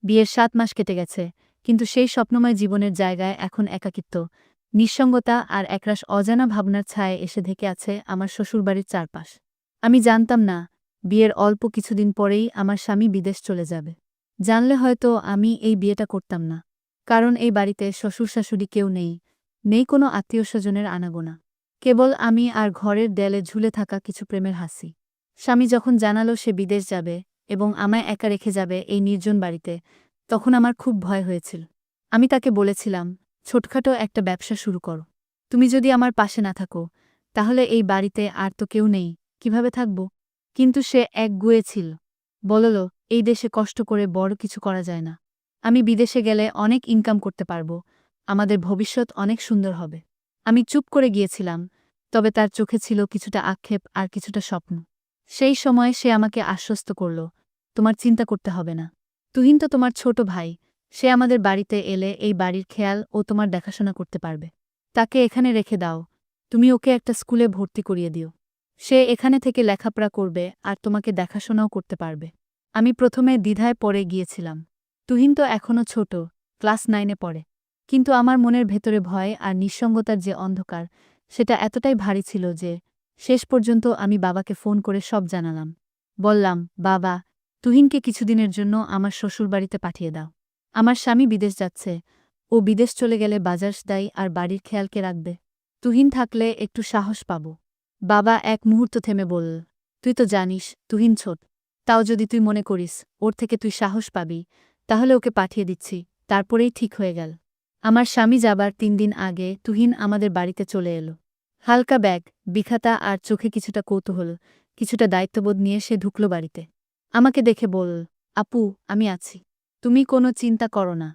বিয়ের ৭ মাস কেটে গেছে, কিন্তু সেই স্বপ্নময় জীবনের জায়গায় এখন একাকিত্ব, নিঃসঙ্গতা আর একরাশ অজানা ভাবনার ছায়ায় এসে ঢেকে আছে আমার শ্বশুরবাড়ির চারপাশ। আমি জানতাম না, বিয়ের অল্প কিছুদিন পরেই আমার স্বামী বিদেশ চলে যাবে। জানলে হয়তো আমি এই বিয়েটা করতাম না। কারণ এই বাড়িতে শ্বশুর-শাশুড়ি কেউ নেই, নেই কোনো আত্মীয়স্বজনের আনাগোনা। কেবল আমি আর ঘরের দেয়ালে ঝুলে থাকা কিছু প্রেমের হাসি। স্বামী যখন জানালো সে বিদেশ যাবে এবং আমায় একা রেখে যাবে এই নির্জন বাড়িতে, তখন আমার খুব ভয় হয়েছিল। আমি তাকে বলেছিলাম, ছোটখাটো একটা ব্যবসা শুরু করো। তুমি যদি আমার পাশে না থাকো, তাহলে এই বাড়িতে আর তো কেউ নেই, কিভাবে থাকব? কিন্তু সে একগুঁয়ে ছিল। বলল, এই দেশে কষ্ট করে বড় কিছু করা যায় না। আমি বিদেশে গেলে অনেক ইনকাম করতে পারব, আমাদের ভবিষ্যৎ অনেক সুন্দর হবে। আমি চুপ করে গিয়েছিলাম, তবে তার চোখে ছিল কিছুটা আক্ষেপ আর কিছুটা স্বপ্ন। সেই সময় সে আমাকে আশ্বস্ত করল, তোমার চিন্তা করতে হবে না। তুহিন তো তোমার ছোট ভাই, সে আমাদের বাড়িতে এলে এই বাড়ির খেয়াল ও তোমার দেখাশোনা করতে পারবে। তাকে এখানে রেখে দাও, তুমি ওকে একটা স্কুলে ভর্তি করিয়ে দিও। সে এখানে থেকে লেখাপড়া করবে আর তোমাকে দেখাশোনাও করতে পারবে। আমি প্রথমে দ্বিধায় পড়ে গিয়েছিলাম। তুহিন তো এখনও ছোট, ক্লাস 9-এ পড়ে। কিন্তু আমার মনের ভেতরে ভয় আর নিঃসঙ্গতার যে অন্ধকার, সেটা এতটাই ভারী ছিল যে শেষ পর্যন্ত আমি বাবাকে ফোন করে সব জানালাম। বললাম, বাবা, তুহিনকে কিছুদিনের জন্য আমার শ্বশুরবাড়িতে পাঠিয়ে দাও। আমার স্বামী বিদেশ যাচ্ছে, ও বিদেশ চলে গেলে বাজার দায়ী আর বাড়ির খেয়ালকে রাখবে। তুহিন থাকলে একটু সাহস পাব। বাবা এক মুহূর্ত থেমে বলল, তুই তো জানিস তুহিন ছোট, তাও যদি তুই মনে করিস ওর থেকে তুই সাহস পাবি, তাহলে ওকে পাঠিয়ে দিচ্ছি। তারপরেই ঠিক হয়ে গেল। আমার স্বামী যাবার 3 দিন আগে তুহিন আমাদের বাড়িতে চলে এলো। হালকা ব্যাগ, বিখাতা আর চোখে কিছুটা কৌতূহল, কিছুটা দায়িত্ববোধ নিয়ে সে ঢুকল বাড়িতে। আমাকে দেখে বলল, আপু, আমি আছি। তুমি কোনো চিন্তা করো না।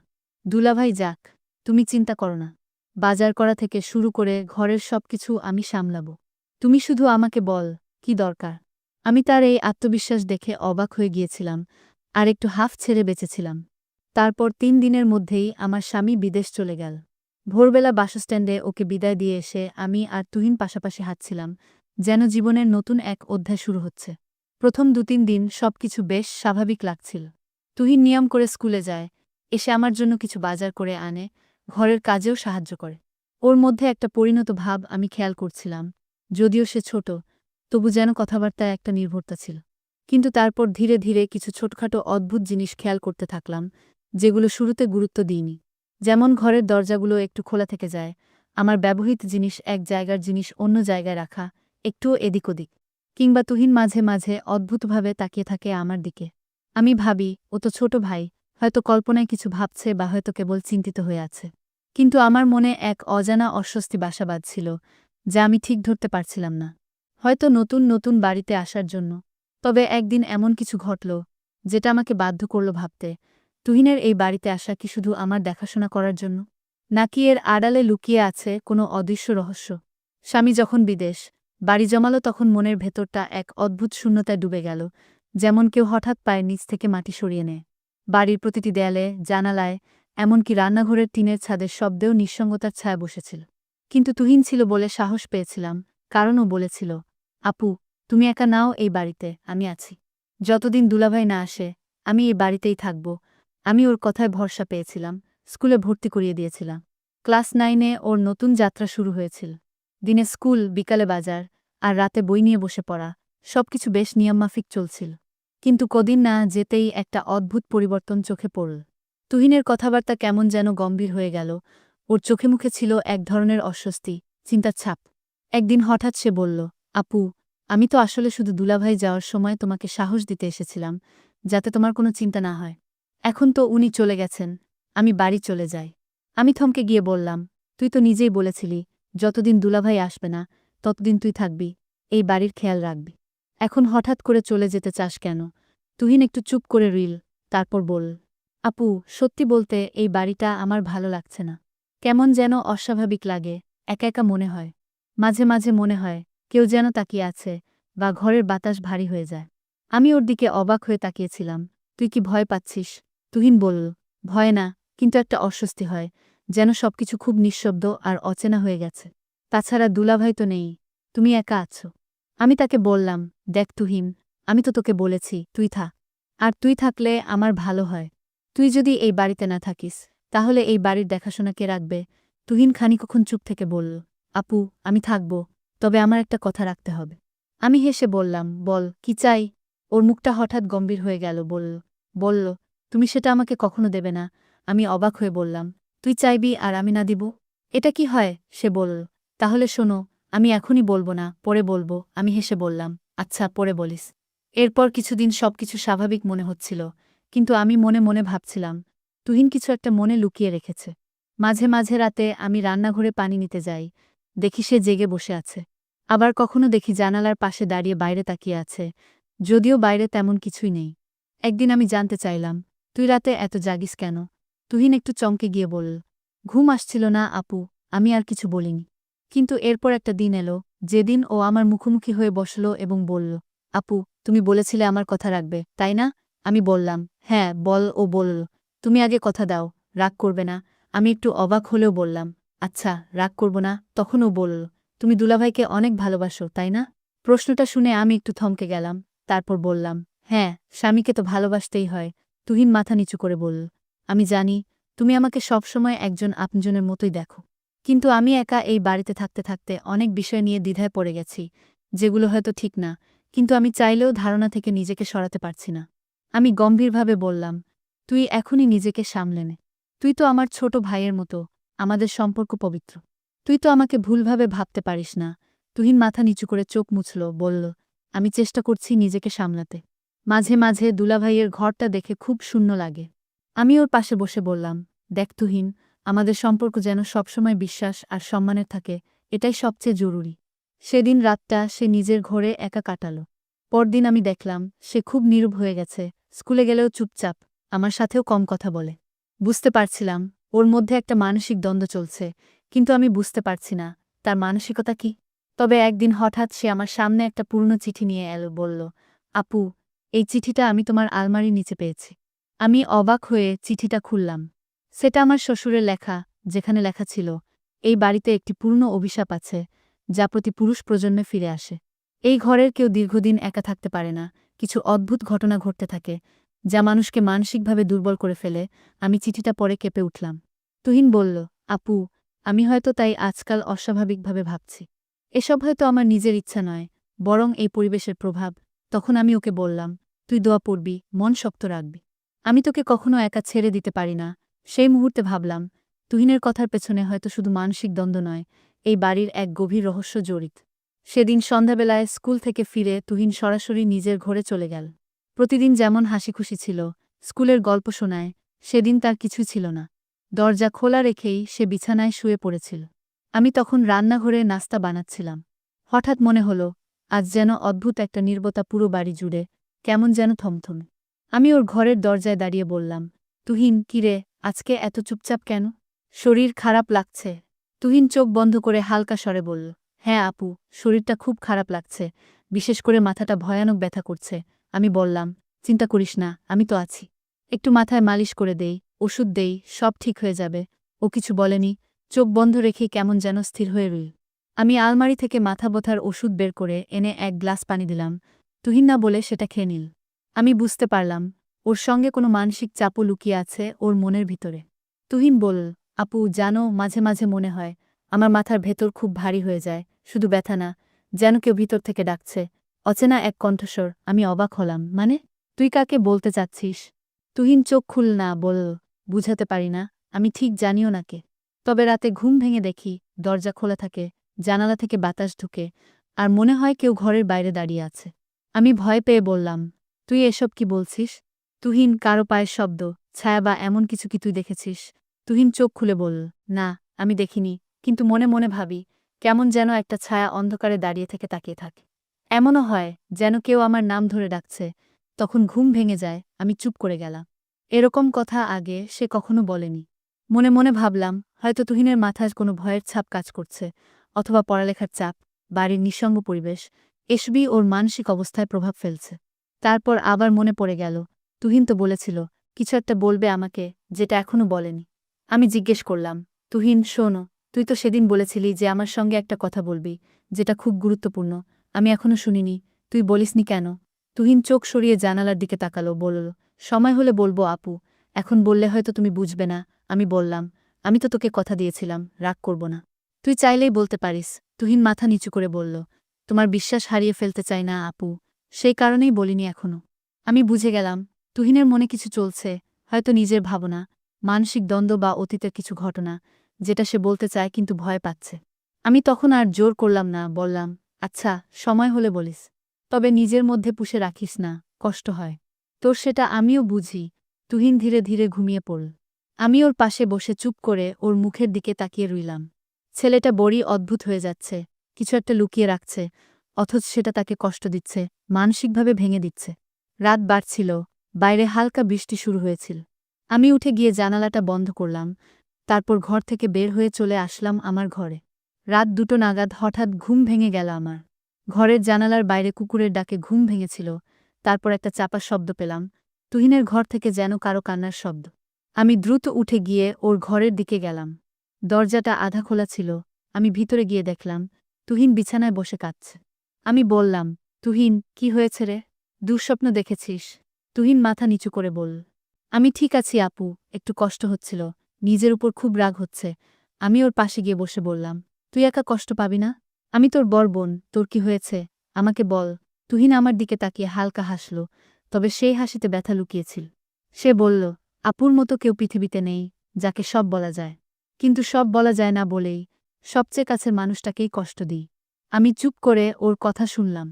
দুলাভাই যাক, তুমি চিন্তা করো না। বাজার করা থেকে শুরু করে ঘরের সবকিছু আমি সামলাবো। তুমি শুধু আমাকে বল, কি দরকার। আমি তার এই আত্মবিশ্বাস দেখে অবাক হয়ে গিয়েছিলাম, আর একটু হাফ ছেড়ে বেঁচেছিলাম। তারপর 3 দিনের মধ্যেই আমার স্বামী বিদেশ চলে গেল। ভোরবেলা বাসস্ট্যান্ডে ওকে বিদায় দিয়ে এসে আমি আর তুহিন পাশাপাশি হাঁটছিলাম, যেন জীবনের নতুন এক অধ্যায় শুরু হচ্ছে। প্রথম 2-3 দিন সবকিছু বেশ স্বাভাবিক লাগছিল। তুহিন নিয়ম করে স্কুলে যায়, এসে আমার জন্য কিছু বাজার করে আনে, ঘরের কাজেও সাহায্য করে। ওর মধ্যে একটা পরিণত ভাব আমি খেয়াল করছিলাম, যদিও সে ছোট, তবু যেন কথাবার্তায় একটা নির্ভরতা ছিল। কিন্তু তারপর ধীরে ধীরে কিছু ছোটখাটো অদ্ভুত জিনিস খেয়াল করতে থাকলাম, যেগুলো শুরুতে গুরুত্ব দিইনি। যেমন ঘরের দরজাগুলো একটু খোলা থেকে যায়, আমার ব্যবহৃত জিনিস এক জায়গার জিনিস অন্য জায়গায় রাখা, একটুও এদিক ওদিক। কিংবা তুহিন মাঝে মাঝে অদ্ভুতভাবে তাকিয়ে থাকে আমার দিকে। আমি ভাবি, ও তো ছোট ভাই, হয়তো কল্পনায় কিছু ভাবছে বা হয়তো কেবল চিন্তিত হয়ে আছে। কিন্তু আমার মনে এক অজানা অস্বস্তি বাসা বাঁধছিল, যা আমি ঠিক ধরতে পারছিলাম না। হয়তো নতুন নতুন বাড়িতে আসার জন্য। তবে একদিন এমন কিছু ঘটল, যেটা আমাকে বাধ্য করল ভাবতে, তুহিনের এই বাড়িতে আসা কি শুধু আমার দেখাশোনা করার জন্য, নাকি এর আড়ালে লুকিয়ে আছে কোনো অদৃশ্য রহস্য। স্বামী যখন বিদেশ বাড়ি জমালো, তখন মনের ভেতরটা এক অদ্ভুত শূন্যতায় ডুবে গেল, যেমন কেউ হঠাৎ পায়ের নিচ থেকে মাটি সরিয়ে নেয়। বাড়ির প্রতিটি দেয়ালে, জানালায়, এমনকি রান্নাঘরের টিনের ছাদের শব্দেও নিঃসঙ্গতার ছায়া বসেছিল। কিন্তু তুহিন ছিল বলে সাহস পেয়েছিলাম, কারণ ও বলেছিল, আপু, তুমি একা নাও এই বাড়িতে, আমি আছি। যতদিন দুলাভাই না আসে, আমি এই বাড়িতেই থাকব। আমি ওর কথায় ভরসা পেয়েছিলাম, স্কুলে ভর্তি করিয়ে দিয়েছিলাম। ক্লাস 9-এ ওর নতুন যাত্রা শুরু হয়েছিল। দিনে স্কুল, বিকালে বাজার, আর রাতে বই নিয়ে বসে পড়া, সবকিছু বেশ নিয়মমাফিক চলছিল। কিন্তু কদিন না যেতেই একটা অদ্ভুত পরিবর্তন চোখে পড়ল। তুহিনের কথাবার্তা কেমন যেন গম্ভীর হয়ে গেল, ওর চোখে মুখে ছিল এক ধরনের অস্বস্তি, চিন্তার ছাপ। একদিন হঠাৎ সে বলল, আপু, আমি তো আসলে শুধু দুলাভাই যাওয়ার সময় তোমাকে সাহস দিতে এসেছিলাম, যাতে তোমার কোনো চিন্তা না হয়। এখন তো উনি চলে গেছেন, আমি বাড়ি চলে যাই। আমি থমকে গিয়ে বললাম, তুই তো নিজেই বলেছিলি, যতদিন দুলাভাই আসবে না, ততদিন তুই থাকবি, এই বাড়ির খেয়াল রাখবি। এখন হঠাৎ করে চলে যেতে চাস কেন? তুহিন একটু চুপ করে রইল, তারপর বলল, আপু, সত্যি বলতে এই বাড়িটা আমার ভালো লাগছে না। কেমন যেন অস্বাভাবিক লাগে, একা একা মনে হয়। মাঝে মাঝে মনে হয় কেউ যেন তাকিয়ে আছে, বা ঘরের বাতাস ভারী হয়ে যায়। আমি ওর দিকে অবাক হয়ে তাকিয়েছিলাম। তুই কি ভয় পাচ্ছিস? তুহিন বলল, ভয় না, কিন্তু একটা অস্বস্তি হয়, যেন সবকিছু খুব নিঃশব্দ আর অচেনা হয়ে গেছে। তাছাড়া দুলাভাই তো নেই, তুমি একা আছো। আমি তাকে বললাম, দেখ তুহিন, আমি তো তোকে বলেছি তুই থাক। আর তুই থাকলে আমার ভালো হয়। তুই যদি এই বাড়িতে না থাকিস তাহলে এই বাড়ির দেখাশোনা কে রাখবে? তুহিন খানিকক্ষণ চুপ থেকে বলল, আপু, আমি থাকব, তবে আমার একটা কথা রাখতে হবে। আমি হেসে বললাম, বল, কি চাই? ওর মুখটা হঠাৎ গম্ভীর হয়ে গেল। বলল, তুমি সেটা আমাকে কখনো দেবে না। আমি অবাক হয়ে বললাম, তুই চাইবি আর আমি না দিব? এটা কি হয়? সে বলল, তাহলে শোনো, আমি এখনই বলবো না, পরে বলবো। আমি হেসে বললাম, আচ্ছা, পরে বলিস। এরপর কিছুদিন সবকিছু স্বাভাবিক মনে হচ্ছিল, কিন্তু আমি মনে মনে ভাবছিলাম, তুহিন কিছু একটা মনে লুকিয়ে রেখেছে। মাঝে মাঝে রাতে আমি রান্নাঘরে পানি নিতে যাই, দেখি সে জেগে বসে আছে। আবার কখনো দেখি জানালার পাশে দাঁড়িয়ে বাইরে তাকিয়ে আছে, যদিও বাইরে তেমন কিছুই নেই। একদিন আমি জানতে চাইলাম, তুই রাতে এত জাগিস কেন? তুহিন একটু চমকে গিয়ে বলল, ঘুম আসছিল না আপু। আমি আর কিছু বলিনি। কিন্তু এরপর একটা দিন এলো, যেদিন ও আমার মুখোমুখি হয়ে বসল এবং বলল, আপু, তুমি বলেছিলে আমার কথা রাখবে, তাই না? আমি বললাম, হ্যাঁ, বল। ও বলল, তুমি আগে কথা দাও, রাগ করবে না। আমি একটু অবাক হলেও বললাম, আচ্ছা, রাগ করব না। তখন ও বলল, তুমি দুলাভাইকে অনেক ভালোবাসো, তাই না? প্রশ্নটা শুনে আমি একটু থমকে গেলাম, তারপর বললাম, হ্যাঁ, স্বামীকে তো ভালোবাসতেই হয়। তুহিন মাথা নিচু করে বলল, আমি জানি, তুমি আমাকে সবসময় একজন আপনজনের মতোই দেখো। কিন্তু আমি একা এই বাড়িতে থাকতে থাকতে অনেক বিষয় নিয়ে দ্বিধায় পড়ে গেছি, যেগুলো হয়তো ঠিক না, কিন্তু আমি চাইলেও ধারণা থেকে নিজেকে সরাতে পারছি না। আমি গম্ভীরভাবে বললাম, তুই এখনই নিজেকে সামলে নে। তুই তো আমার ছোট ভাইয়ের মতো, আমাদের সম্পর্ক পবিত্র। তুই তো আমাকে ভুলভাবে ভাবতে পারিস না। তুহিন মাথা নিচু করে চোখ মুছল, বলল, আমি চেষ্টা করছি নিজেকে সামলাতে। মাঝে মাঝে দুলাভাইয়ের ঘরটা দেখে খুব শূন্য লাগে। আমি ওর পাশে বসে বললাম, দেখ তুহিন, আমাদের সম্পর্ক যেন সবসময় বিশ্বাস আর সম্মানের থাকে, এটাই সবচেয়ে জরুরি। সেদিন রাতটা সে নিজের ঘরে একা কাটাল। পরদিন আমি দেখলাম সে খুব নীরব হয়ে গেছে, স্কুলে গেলেও চুপচাপ, আমার সাথেও কম কথা বলে। বুঝতে পারছিলাম ওর মধ্যে একটা মানসিক দ্বন্দ্ব চলছে, কিন্তু আমি বুঝতে পারছি না তার মানসিকতা কি। তবে একদিন হঠাৎ সে আমার সামনে একটা পুরনো চিঠি নিয়ে এলো, বলল, আপু, এই চিঠিটা আমি তোমার আলমারির নিচে পেয়েছি। আমি অবাক হয়ে চিঠিটা খুললাম। সেটা আমার শ্বশুরের লেখা, যেখানে লেখা ছিল, এই বাড়িতে একটি পূর্ণ অভিশাপ আছে, যা প্রতি পুরুষ প্রজন্মে ফিরে আসে। এই ঘরের কেউ দীর্ঘদিন একা থাকতে পারে না, কিছু অদ্ভুত ঘটনা ঘটতে থাকে, যা মানুষকে মানসিকভাবে দুর্বল করে ফেলে। আমি চিঠিটা পড়ে কেঁপে উঠলাম। তুহিন বলল, আপু, আমি হয়তো তাই আজকাল অস্বাভাবিকভাবে ভাবছি। এসব হয়তো আমার নিজের ইচ্ছা নয়, বরং এই পরিবেশের প্রভাব। তখন আমি ওকে বললাম, তুই দোয়া পড়বি, মন শক্ত রাখবি। আমি তোকে কখনো একা ছেড়ে দিতে পারি না। সেই মুহূর্তে ভাবলাম, তুহিনের কথার পেছনে হয়তো শুধু মানসিক দ্বন্দ্ব নয়, এই বাড়ির এক গভীর রহস্য জড়িত। সেদিন সন্ধ্যাবেলায় স্কুল থেকে ফিরে তুহিন সরাসরি নিজের ঘরে চলে গেল। প্রতিদিন যেমন হাসিখুশি ছিল, স্কুলের গল্প শোনায়, সেদিন তার কিছু ছিল না। দরজা খোলা রেখেই সে বিছানায় শুয়ে পড়েছিল। আমি তখন রান্নাঘরে নাস্তা বানাচ্ছিলাম। হঠাৎ মনে হলো, আজ যেন অদ্ভুত একটা নীরবতা পুরো বাড়ি জুড়ে, কেমন যেন থমথমে। আমি ওর ঘরের দরজায় দাঁড়িয়ে বললাম, তুহিন, কিরে, আজকে এত চুপচাপ কেন? শরীর খারাপ লাগছে? তুহিন চোখ বন্ধ করে হালকা স্বরে বলল, হ্যাঁ আপু, শরীরটা খুব খারাপ লাগছে, বিশেষ করে মাথাটা ভয়ানক ব্যথা করছে। আমি বললাম, চিন্তা করিস না, আমি তো আছি। একটু মাথায় মালিশ করে দেই, ওষুধ দেই, সব ঠিক হয়ে যাবে। ও কিছু বলেনি, চোখ বন্ধ রেখেই কেমন যেন স্থির হয়ে রইল। আমি আলমারি থেকে মাথা ব্যথার ওষুধ বের করে এনে এক গ্লাস পানি দিলাম। তুহিন না বলে সেটা খেয়ে নিল। আমি বুঝতে পারলাম, ওর সঙ্গে কোনো মানসিক চাপও লুকিয়ে আছে ওর মনের ভিতরে। তুহিন বলল, আপু, জানো, মাঝে মাঝে মনে হয় আমার মাথার ভেতর খুব ভারী হয়ে যায়, শুধু ব্যথা না, যেন কেউ ভিতর থেকে ডাকছে। অচেনা এক কণ্ঠস্বর। আমি অবাক হলাম, মানে? তুই কাকে বলতে চাচ্ছিস? তুহিন চোখ খুল না বলল, বুঝাতে পারি না, আমি ঠিক জানিও না কে। তবে রাতে ঘুম ভেঙে দেখি দরজা খোলা থাকে, জানালা থেকে বাতাস ঢুকে, আর মনে হয় কেউ ঘরের বাইরে দাঁড়িয়ে আছে। আমি ভয় পেয়ে বললাম, তুই এসব কি বলছিস? তুহিন, কারো পায়ের শব্দ, ছায়া বা এমন কিছু কি তুই দেখেছিস? তুহিন চোখ খুলে বলল, না, আমি দেখিনি, কিন্তু মনে মনে ভাবি, কেমন যেন একটা ছায়া অন্ধকারে দাঁড়িয়ে থেকে তাকিয়ে থাকে। এমনও হয় যেন কেউ আমার নাম ধরে ডাকছে। তখন ঘুম ভেঙে যায়, আমি চুপ করে গেলাম। এরকম কথা আগে সে কখনো বলেনি। মনে মনে ভাবলাম, হয়তো তুহিনের মাথায় কোনো ভয়ের ছাপ কাজ করছে, অথবা পড়ালেখার চাপ, বাড়ির নিঃসঙ্গ পরিবেশ, এসবই ওর মানসিক অবস্থায় প্রভাব ফেলছে। তারপর আবার মনে পড়ে গেল, তুহিন তো বলেছিল কিছু একটা বলবে আমাকে, যেটা এখনো বলেনি। আমি জিজ্ঞেস করলাম, তুহিন, শোনো, তুই তো সেদিন বলেছিলি যে আমার সঙ্গে একটা কথা বলবি, যেটা খুব গুরুত্বপূর্ণ। আমি এখনো শুনিনি, তুই বলিসনি কেন? তুহিন চোখ সরিয়ে জানালার দিকে তাকালো, বলল, সময় হলে বলবো আপু, এখন বললে হয়তো তুমি বুঝবে না। আমি বললাম, আমি তো তোকে কথা দিয়েছিলাম, রাগ করব না। তুই চাইলেই বলতে পারিস। তুহিন মাথা নিচু করে বলল, তোমার বিশ্বাস হারিয়ে ফেলতে চাই না আপু, সেই কারণেই বলিনি এখনো। আমি বুঝে গেলাম, তুহিনের মনে কিছু চলছে, হয়তো নিজের ভাবনা, মানসিক দ্বন্দ্ব বা অতীতের কিছু ঘটনা, যেটা সে বলতে চায় কিন্তু ভয় পাচ্ছে। আমি তখন আর জোর করলাম না, বললাম, আচ্ছা, সময় হলে বলিস। তবে নিজের মধ্যে পুষে রাখিস না, কষ্ট হয়। তোর সেটা আমিও বুঝি। তুহিন ধীরে ধীরে ঘুমিয়ে পড়ল। আমি ওর পাশে বসে চুপ করে ওর মুখের দিকে তাকিয়ে রইলাম। ছেলেটা বড়ই অদ্ভুত হয়ে যাচ্ছে, কিছু একটা লুকিয়ে রাখছে, অথচ সেটা তাকে কষ্ট দিচ্ছে, মানসিকভাবে ভেঙে দিচ্ছে। রাত বাড়ছিল, বাইরে হালকা বৃষ্টি শুরু হয়েছিল। আমি উঠে গিয়ে জানালাটা বন্ধ করলাম, তারপর ঘর থেকে বের হয়ে চলে আসলাম আমার ঘরে। রাত 2টো নাগাদ হঠাৎ ঘুম ভেঙে গেল আমার। ঘরের জানালার বাইরে কুকুরের ডাকে ঘুম ভেঙেছিল, তারপর একটা চাপা শব্দ পেলাম, তুহিনের ঘর থেকে যেন কারো কান্নার শব্দ। আমি দ্রুত উঠে গিয়ে ওর ঘরের দিকে গেলাম। দরজাটা আধা খোলা ছিল, আমি ভিতরে গিয়ে দেখলাম, তুহিন বিছানায় বসে কাঁদছে। আমি বললাম, তুহিন, কি হয়েছে রে? দুঃস্বপ্ন দেখেছিস? তুহিন মাথা নিচু করে বলল, আমি ঠিক আছি আপু, একটু কষ্ট হচ্ছিল, নিজের উপর খুব রাগ হচ্ছে। আমি ওর পাশে গিয়ে বসে বললাম, তুই একা কষ্ট পাবি না? আমি তোর বড় বোন, তোর কি হয়েছে? আমাকে বল। তুহিন আমার দিকে তাকিয়ে হালকা হাসল, তবে সেই হাসিতে ব্যথা লুকিয়েছিল। সে বলল, আপুর মতো কেউ পৃথিবীতে নেই, যাকে সব বলা যায়। কিন্তু সব বলা যায় না বলেই সবচেয়ে কাছের মানুষটাকেই কষ্ট দিই। আমি চুপ করে ওর কথা শুনলাম।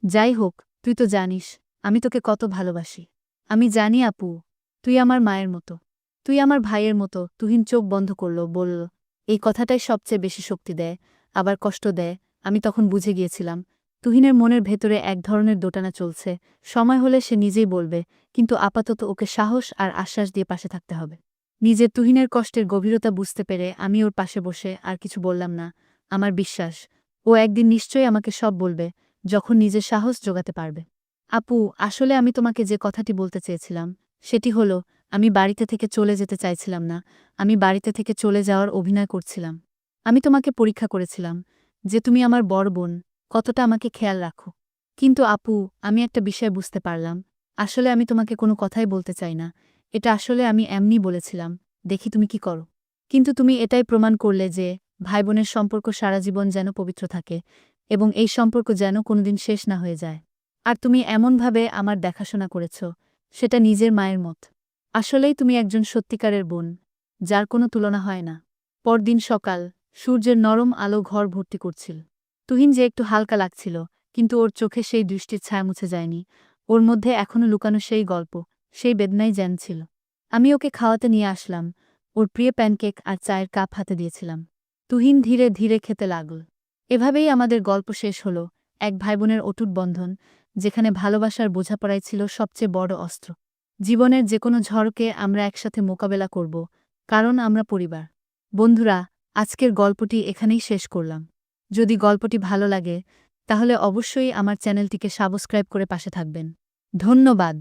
যাই হোক, তুই তো জানিস আমি তোকে কত ভালোবাসি। আমি জানি আপু, তুই আমার মায়ের মতো, তুই আমার ভাইয়ের মতো। তুহিন চোখ বন্ধ করল, বলল, এই কথাটাই সবচেয়ে বেশি শক্তি দেয়, আবার কষ্ট দেয়। আমি তখন বুঝে গিয়েছিলাম, তুহিনের মনের ভেতরে এক ধরনের দোটানা চলছে, সময় হলে সে নিজেই বলবে, কিন্তু আপাতত ওকে সাহস আর আশ্বাস দিয়ে পাশে থাকতে হবে। নিজের তুহিনের কষ্টের গভীরতা বুঝতে পেরে আমি ওর পাশে বসে আর কিছু বললাম না। আমার বিশ্বাস, ও একদিন নিশ্চয়ই আমাকে সব বলবে, যখন নিজের সাহস জোগাতে পারবে। আপু, আসলে আমি তোমাকে যে কথাটি বলতে চেয়েছিলাম, সেটি হলো, আমি বাড়িতে থেকে চলে যেতে চাইছিলাম না, আমি বাড়িতে থেকে চলে যাওয়ার অভিনয় করছিলাম। আমি তোমাকে পরীক্ষা করেছিলাম, যে তুমি আমার বড় বোন, কতটা আমাকে খেয়াল রাখো। কিন্তু আপু, আমি একটা বিষয় বুঝতে পারলাম, আসলে আমি তোমাকে কোনো কথাই বলতে চাই না, এটা আসলে আমি এমনি বলেছিলাম, দেখি তুমি কি করো। কিন্তু তুমি এটাই প্রমাণ করলে যে, ভাই বোনের সম্পর্ক সারা জীবন যেন পবিত্র থাকে, এবং এই সম্পর্ক যেন কোনোদিন শেষ না হয়ে যায়। আর তুমি এমনভাবে আমার দেখাশোনা করেছ, সেটা নিজের মায়ের মত। আসলেই তুমি একজন সত্যিকারের বোন, যার কোনো তুলনা হয় না। পরদিন সকাল, সূর্যের নরম আলো ঘর ভর্তি করছিল। তুহিন যে একটু হালকা লাগছিল, কিন্তু ওর চোখে সেই দৃষ্টির ছায়া মুছে যায়নি, ওর মধ্যে এখনো লুকানো সেই গল্প, সেই বেদনাই ছিল। আমি ওকে খাওয়াতে নিয়ে আসলাম, ওর প্রিয় প্যানকেক আর চায়ের কাপ হাতে দিয়েছিলাম। তুহিন ধীরে ধীরে খেতে লাগল। এভাবেই আমাদের গল্প শেষ হলো, এক ভাইবোনের অটুট বন্ধন, যেখানে ভালোবাসার বোঝাপড়াই ছিল সবচেয়ে বড় অস্ত্র। জীবনের যে কোনো ঝড়কে আমরা একসাথে মোকাবেলা করব, কারণ আমরা পরিবার। বন্ধুরা, আজকের গল্পটি এখানেই শেষ করলাম। যদি গল্পটি ভালো লাগে, তাহলে অবশ্যই আমার চ্যানেলটিকে সাবস্ক্রাইব করে পাশে থাকবেন। ধন্যবাদ।